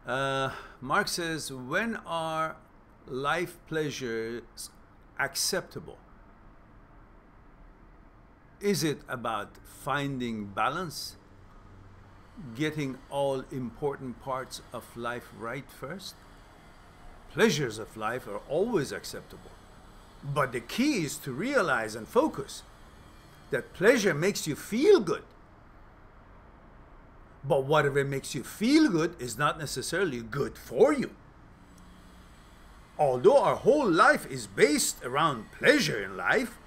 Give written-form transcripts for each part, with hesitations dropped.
Mark says, when are life pleasures acceptable? Is it about finding balance, getting all important parts of life right first? Pleasures of life are always acceptable, but the key is to realize and focus that pleasure makes you feel good. But whatever makes you feel good is not necessarily good for you. Although our whole life is based around pleasure in life,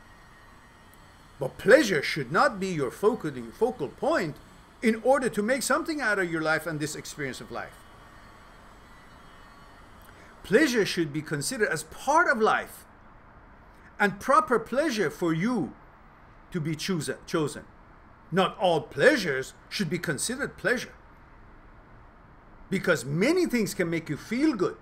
but pleasure should not be your focal point in order to make something out of your life and this experience of life. Pleasure should be considered as part of life and proper pleasure for you to be chosen. Not all pleasures should be considered pleasure, because many things can make you feel good,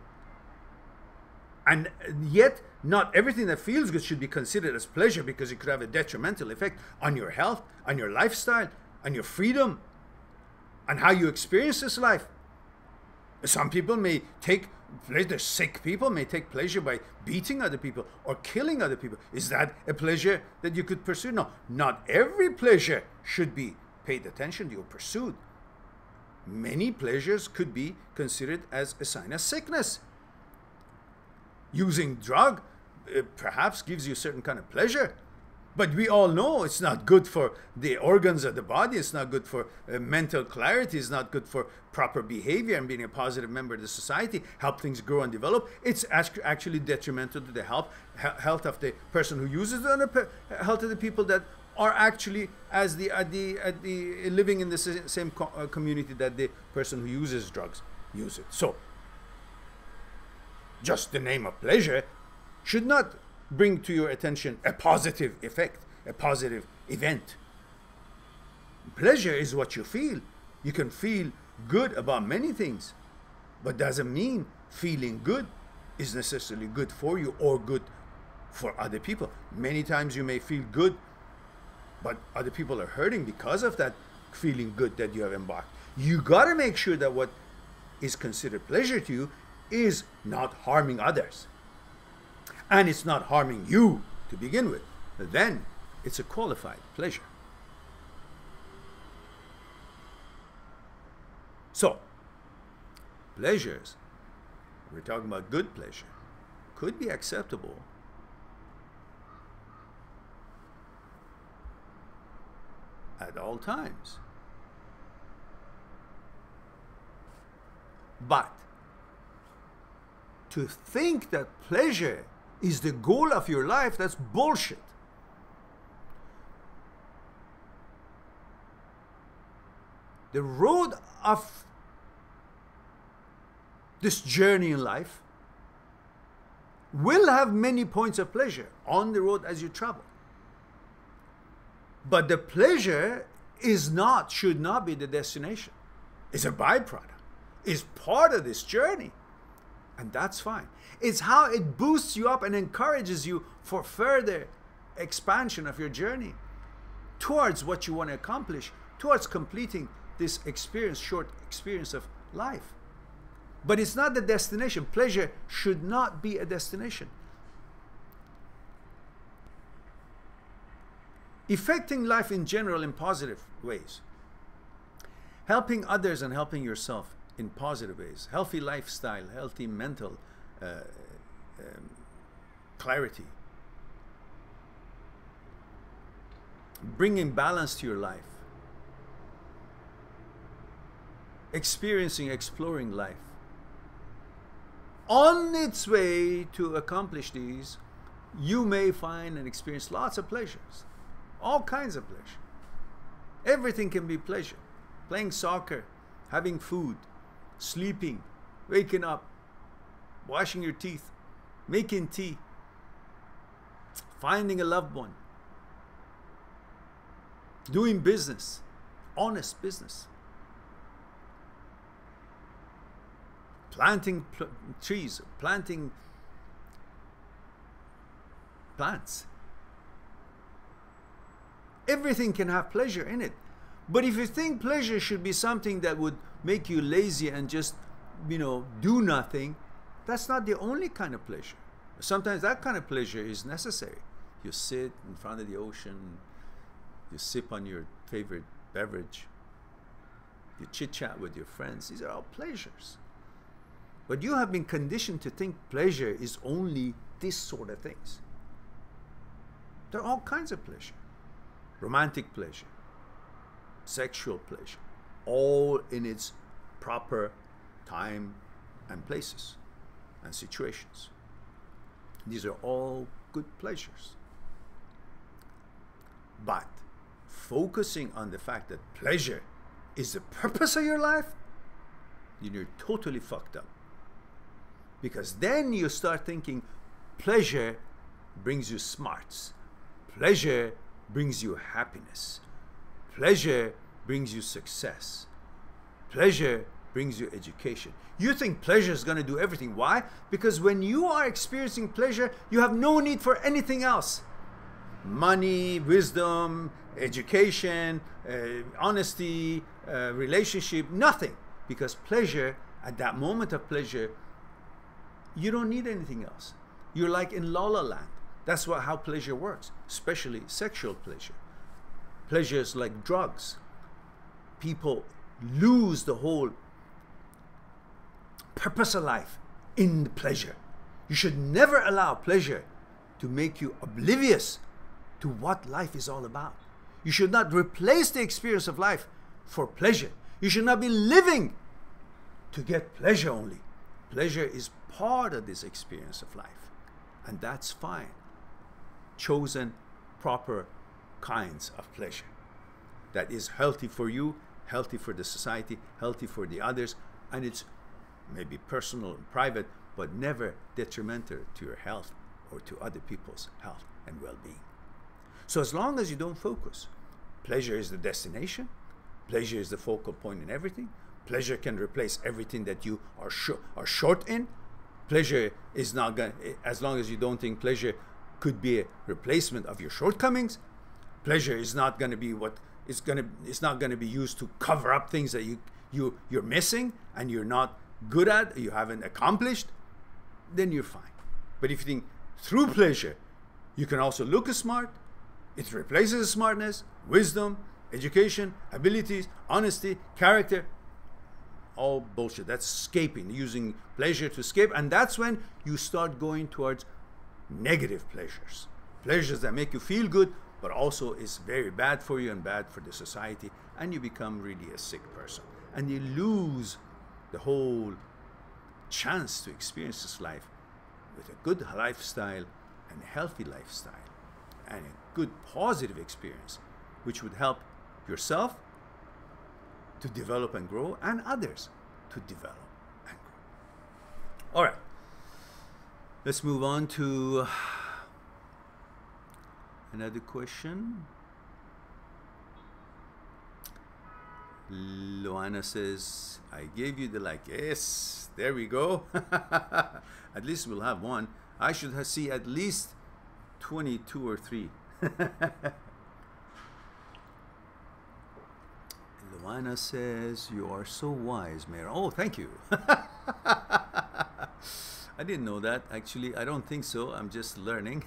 and yet not everything that feels good should be considered as pleasure, because it could have a detrimental effect on your health, on your lifestyle, on your freedom, on how you experience this life. Some people may take pleasure, sick people may take pleasure by beating other people or killing other people. Is that a pleasure that you could pursue? No, not every pleasure should be paid attention to or pursued. Many pleasures could be considered as a sign of sickness. Using drug perhaps gives you a certain kind of pleasure, but we all know it's not good for the organs of the body. It's not good for mental clarity. It's not good for proper behavior and being a positive member of the society, help things grow and develop. It's actually detrimental to the health of the person who uses it and the health of the people that are actually living in the same community that the person who uses drugs uses. So just the name of pleasure should not bring to your attention a positive effect, a positive event. Pleasure is what you feel. You can feel good about many things, but doesn't mean feeling good is necessarily good for you or good for other people. Many times you may feel good, but other people are hurting because of that feeling good that you have embarked. You got to make sure that what is considered pleasure to you is not harming others, and it's not harming you to begin with. Then it's a qualified pleasure. So pleasures, we're talking about good pleasure, could be acceptable at all times, but to think that pleasure is the goal of your life, that's bullshit. The road of this journey in life will have many points of pleasure on the road as you travel. But the pleasure should not be the destination. It's a byproduct. It's part of this journey. And that's fine. It's how it boosts you up and encourages you for further expansion of your journey towards what you want to accomplish, towards completing this short experience of life. But it's not the destination. Pleasure should not be a destination. Affecting life in general in positive ways. Helping others and helping yourself in positive ways. Healthy lifestyle, healthy mental clarity. Bringing balance to your life. Exploring life. On its way to accomplish these, you may find and experience lots of pleasures. All kinds of pleasure. Everything can be pleasure. Playing soccer, having food, sleeping, waking up, washing your teeth, making tea, finding a loved one, doing business, honest business, planting trees, planting plants. Everything can have pleasure in it. But if you think pleasure should be something that would make you lazy and just do nothing, that's not the only kind of pleasure. Sometimes that kind of pleasure is necessary. You sit in front of the ocean, you sip on your favorite beverage, you chit-chat with your friends. These are all pleasures. But you have been conditioned to think pleasure is only this sort of things. There are all kinds of pleasure. Romantic pleasure, sexual pleasure, all in its proper time and places and situations. These are all good pleasures. But focusing on the fact that pleasure is the purpose of your life, then you're totally fucked up. Because then you start thinking pleasure brings you smarts. Pleasure brings you happiness. Pleasure brings you success. Pleasure brings you education. You think pleasure is going to do everything. Why? Because when you are experiencing pleasure, you have no need for anything else. Money, wisdom, education, honesty, relationship, nothing. Because pleasure, at that moment of pleasure, you don't need anything else. You're like in La La Land. That's how pleasure works, especially sexual pleasure. Pleasure is like drugs. People lose the whole purpose of life in the pleasure. You should never allow pleasure to make you oblivious to what life is all about. You should not replace the experience of life for pleasure. You should not be living to get pleasure only. Pleasure is part of this experience of life, and that's fine. Chosen proper kinds of pleasure that is healthy for you, healthy for the society, healthy for the others, and it's maybe personal and private, but never detrimental to your health or to other people's health and well-being. So as long as you don't focus, pleasure is the destination, pleasure is the focal point in everything, pleasure can replace everything that you are short in, pleasure is not going, as long as you don't think pleasure could be a replacement of your shortcomings, pleasure is not going to be it's not going to be used to cover up things that you're missing and you're not good at, you haven't accomplished, then you're fine. But if you think through pleasure you can also look smart, it replaces smartness, wisdom, education, abilities, honesty, character, all bullshit. That's escaping, using pleasure to escape, and that's when you start going towards negative pleasures. Pleasures that make you feel good, but also is very bad for you and bad for the society, and you become really a sick person. And you lose the whole chance to experience this life with a good lifestyle and a healthy lifestyle and a good positive experience, which would help yourself to develop and grow and others to develop and grow. All right, let's move on to another question. Luana says, I gave you the like. Yes, there we go. At least we'll have one. I should see at least 22 or 3. Luana says, you are so wise, Mehran. Oh, thank you. I didn't know that, actually. I don't think so. I'm just learning.